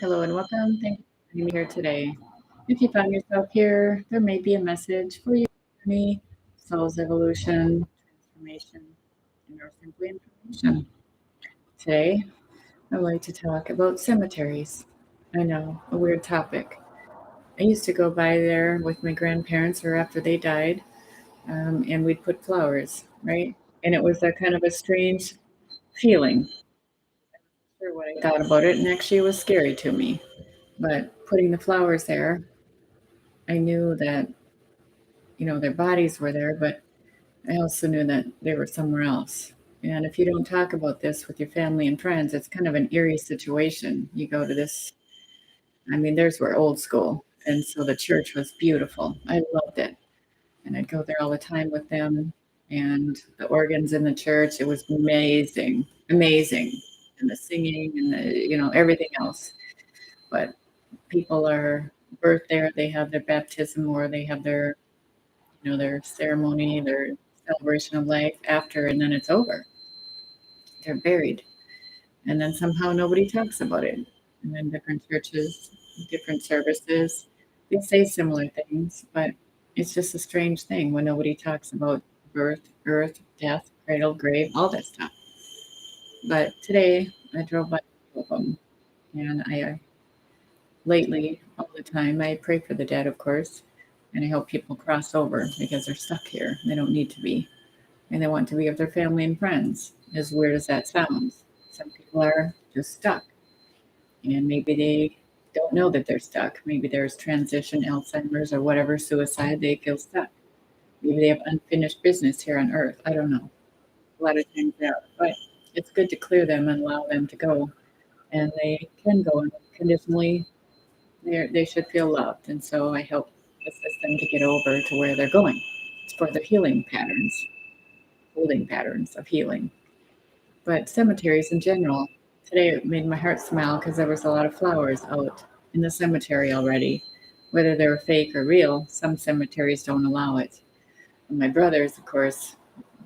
Hello and welcome. Thank you for joining me here today. If you found yourself here, there may be a message for your journey, soul's evolution, transformation, or simply information. Today, I'd like to talk about cemeteries. I know, a weird topic. I used to go by there with my grandparents or after they died, and we'd put flowers, right? And it was a kind of a strange feeling. Sure what I thought about it, and actually it was scary to me. But putting the flowers there, I knew that, their bodies were there, but I also knew that they were somewhere else. And if you don't talk about this with your family and friends, it's kind of an eerie situation. You go to this, I mean, theirs were old school. And so the church was beautiful. I loved it. And I'd go there all the time with them. And the organs in the church, it was amazing, amazing. And the singing and everything else. But people are birthed there, they have their baptism or they have their ceremony, their celebration of life after, and then it's over. They're buried. And then somehow nobody talks about it. And then different churches, different services, they say similar things, but it's just a strange thing when nobody talks about birth, earth, death, cradle, grave, all that stuff. But today I drove by all of them, and I lately, all the time, I pray for the dead, of course, and I help people cross over because they're stuck here. They don't need to be. And they want to be with their family and friends, as weird as that sounds. Some people are just stuck, and maybe they don't know that they're stuck. Maybe there's transition, Alzheimer's, or whatever, suicide, they feel stuck. Maybe they have unfinished business here on earth. I don't know. A lot of times they are. But it's good to clear them and allow them to go. And they can go unconditionally. They should feel loved. And so I help assist them to get over to where they're going. It's for the healing patterns, holding patterns of healing. But cemeteries in general, today it made my heart smile because there was a lot of flowers out in the cemetery already. Whether they were fake or real, some cemeteries don't allow it. And my brothers, of course,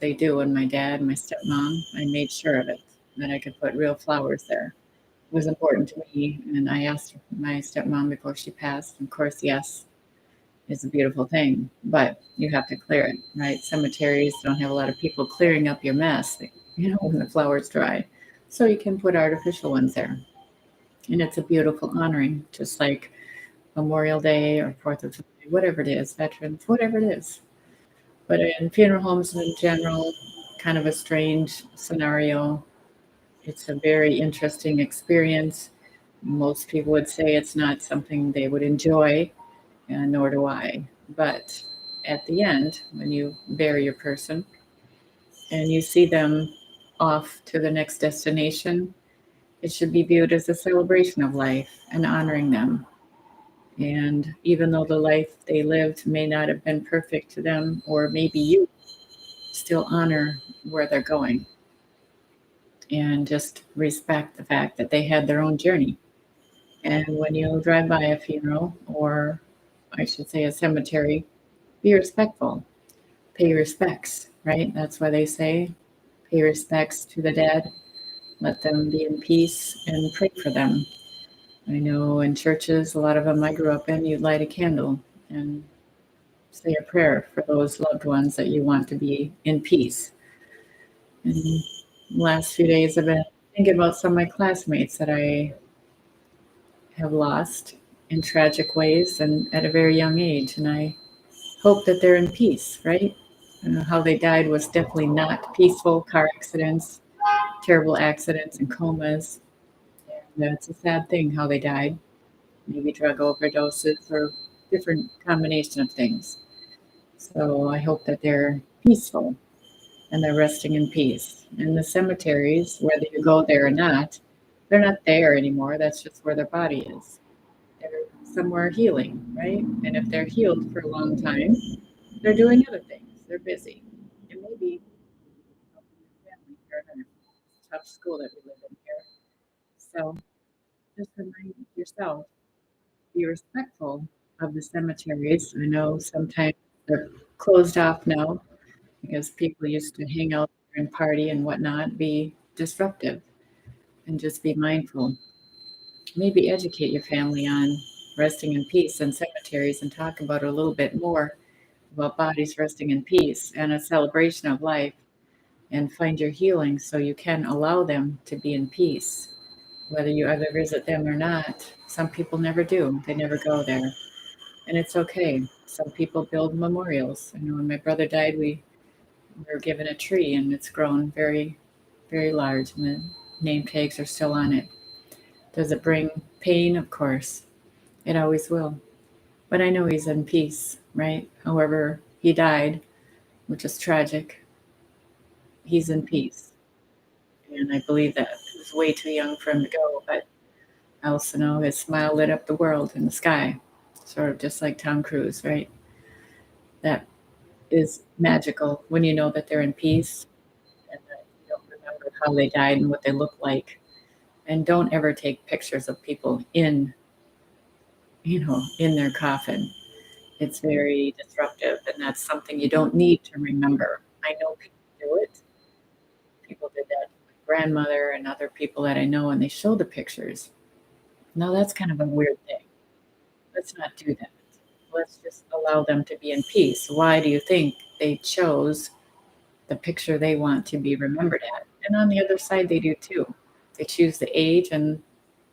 they do, and my dad and my stepmom, I made sure of it, that I could put real flowers there. It was important to me, and I asked my stepmom before she passed. Of course, yes, it's a beautiful thing, but you have to clear it, right? Cemeteries don't have a lot of people clearing up your mess, when the flowers dry. So you can put artificial ones there. And it's a beautiful honoring, just like Memorial Day or 4th of July, whatever it is, veterans, whatever it is. But in funeral homes in general, kind of a strange scenario. It's a very interesting experience. Most people would say it's not something they would enjoy, and nor do I. But at the end, when you bury your person and you see them off to the next destination, it should be viewed as a celebration of life and honoring them. And even though the life they lived may not have been perfect to them, or maybe you still honor where they're going and just respect the fact that they had their own journey. And when you drive by a funeral, or I should say a cemetery, be respectful, pay respects, right? That's why they say pay respects to the dead, let them be in peace, and pray for them. I know in churches, a lot of them I grew up in, you'd light a candle and say a prayer for those loved ones that you want to be in peace. And the last few days, I've been thinking about some of my classmates that I have lost in tragic ways and at a very young age. And I hope that they're in peace, right? How they died was definitely not peaceful. Car accidents, terrible accidents, and comas. And it's a sad thing how they died. Maybe drug overdoses or different combination of things. So I hope that they're peaceful and they're resting in peace. And the cemeteries, whether you go there or not, they're not there anymore. That's just where their body is. They're somewhere healing, right? And if they're healed for a long time, they're doing other things. They're busy. And maybe helping their family here in our tough school that we live in here. So just remind yourself, be respectful of the cemeteries. I know sometimes they're closed off now because people used to hang out and party and whatnot, be disruptive and just be mindful. maybe educate your family on resting in peace and cemeteries and talk about it a little bit more about bodies resting in peace and a celebration of life and find your healing so you can allow them to be in peace, whether you ever visit them or not. Some people never do, they never go there. And it's okay. Some people build memorials. I know when my brother died, we were given a tree and it's grown very, very large, and the name tags are still on it. Does it bring pain? Of course. It always will. But I know he's in peace, right? However, he died, which is tragic. He's in peace. And I believe that he was way too young for him to go, but I also know his smile lit up the world in the sky, sort of just like Tom Cruise, right? That is magical when you know that they're in peace and that you don't remember how they died and what they look like. And don't ever take pictures of people in their coffin. It's very disruptive, and that's something you don't need to remember. I know people do it. People did that to my grandmother and other people that I know, and they show the pictures. Now, that's kind of a weird thing. Let's not do that. Let's just allow them to be in peace. Why do you think they chose the picture they want to be remembered at? And on the other side, they do too. They choose the age and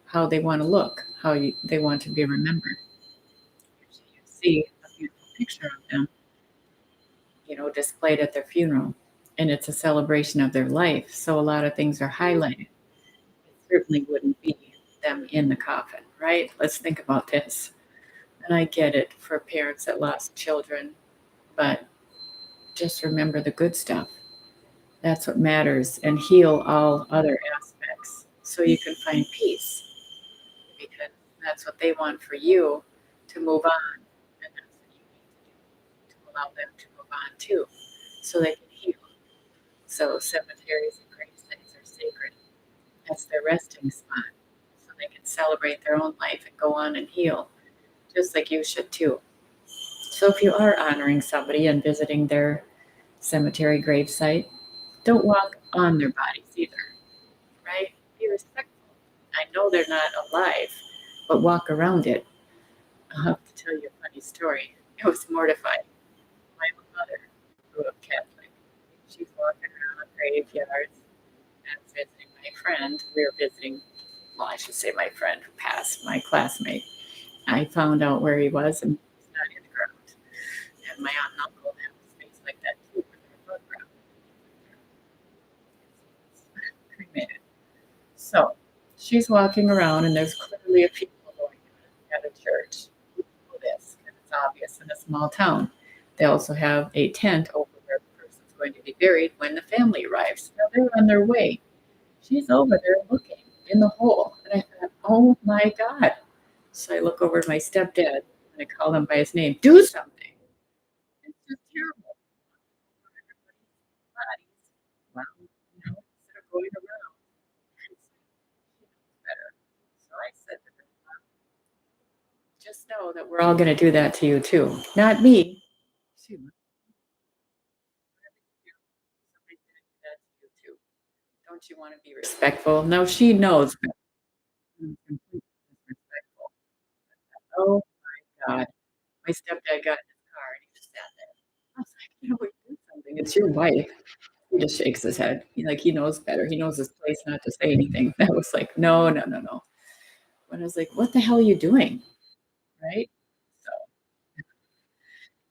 how they want to look, they want to be remembered. Usually you see a beautiful picture of them, displayed at their funeral, and it's a celebration of their life. So a lot of things are highlighted. It certainly wouldn't be them in the coffin, right? Let's think about this. And I get it for parents that lost children, but just remember the good stuff. That's what matters, and heal all other aspects so you can find peace, because that's what they want for you to move on. And that's what you need to do to allow them to move on too, so they can heal. So cemeteries and grave sites are sacred. That's their resting spot. So they can celebrate their own life and go on and heal, just like you should too. So if you are honoring somebody and visiting their cemetery grave site, don't walk on their bodies either, right? Be respectful. I know they're not alive, but walk around it. I'll have to tell you a funny story. It was mortifying. My mother grew up Catholic. She's walking around graveyards and visiting my friend. We were visiting, well, I should say my friend who passed, my classmate. I found out where he was, and he's not in the ground. And my aunt and uncle have a space like that too, where they're above ground. Cremated. So she's walking around, and there's clearly a funeral going on at a church. You know this, and it's obvious in a small town. They also have a tent over where the person's going to be buried when the family arrives. Now they're on their way. She's over there looking in the hole, and I thought, oh my God. So I look over at my stepdad, and I call him by his name. Do something. It's just terrible. Everybody's bodies. Wow, instead of going around. She knows better. So I said to her, "Mom, just know that we're all going to do that to you too. Not me. She looked, whatever you do, somebody's going to do that to you too. Don't you want to be respectful? No, she knows. But I'm completely disrespectful. Oh my God. My stepdad got in his car and he just sat there. I was like, do something. It's your wife. He just shakes his head. He knows better. He knows his place not to say anything. That was like, no, no, no, no. But I was like, what the hell are you doing? Right? So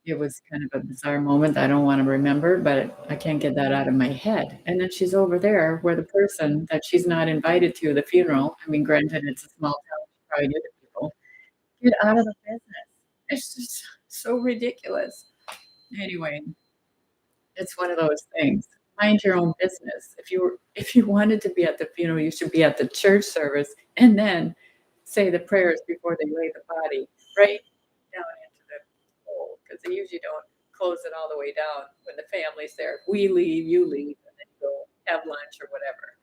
it was kind of a bizarre moment I don't wanna remember, but I can't get that out of my head, and then she's over there where the person that she's not invited to the funeral, I mean, granted, it's a small town, she probably knew the people. Get out of the business. It's just so ridiculous. Anyway, it's one of those things. Mind your own business. If you wanted to be at the funeral, you should be at the church service and then say the prayers before they lay the body right down into the hole, because they usually don't close it all the way down when the family's there. We leave, you leave, and then you go have lunch or whatever.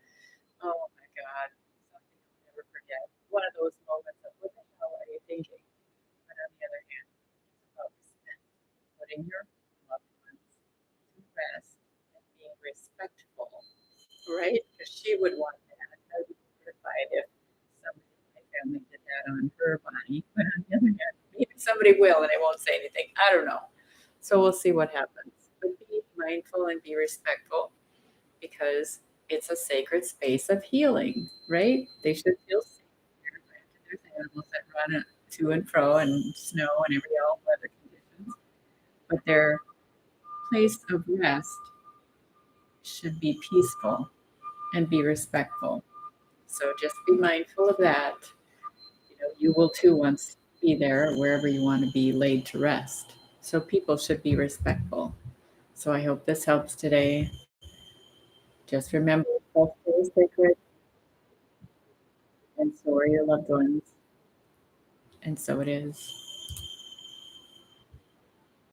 Oh my God, something I'll never forget. One of those moments of what the hell are you thinking? But on the other hand, it's about respect, putting your loved ones to rest and being respectful, right? Because she would want that. I would be mortified if somebody in my family on her body, but on the other hand, maybe somebody will and I won't say anything. I don't know. So we'll see what happens. But be mindful and be respectful because it's a sacred space of healing, right? They should feel safe. Granted, there's animals that run to and fro in snow and every all weather conditions, but their place of rest should be peaceful and be respectful. So just be mindful of that. You will too once be there wherever you want to be laid to rest. So people should be respectful. So I hope this helps today. Just remember, self-care is sacred, and so are your loved ones. And so it is.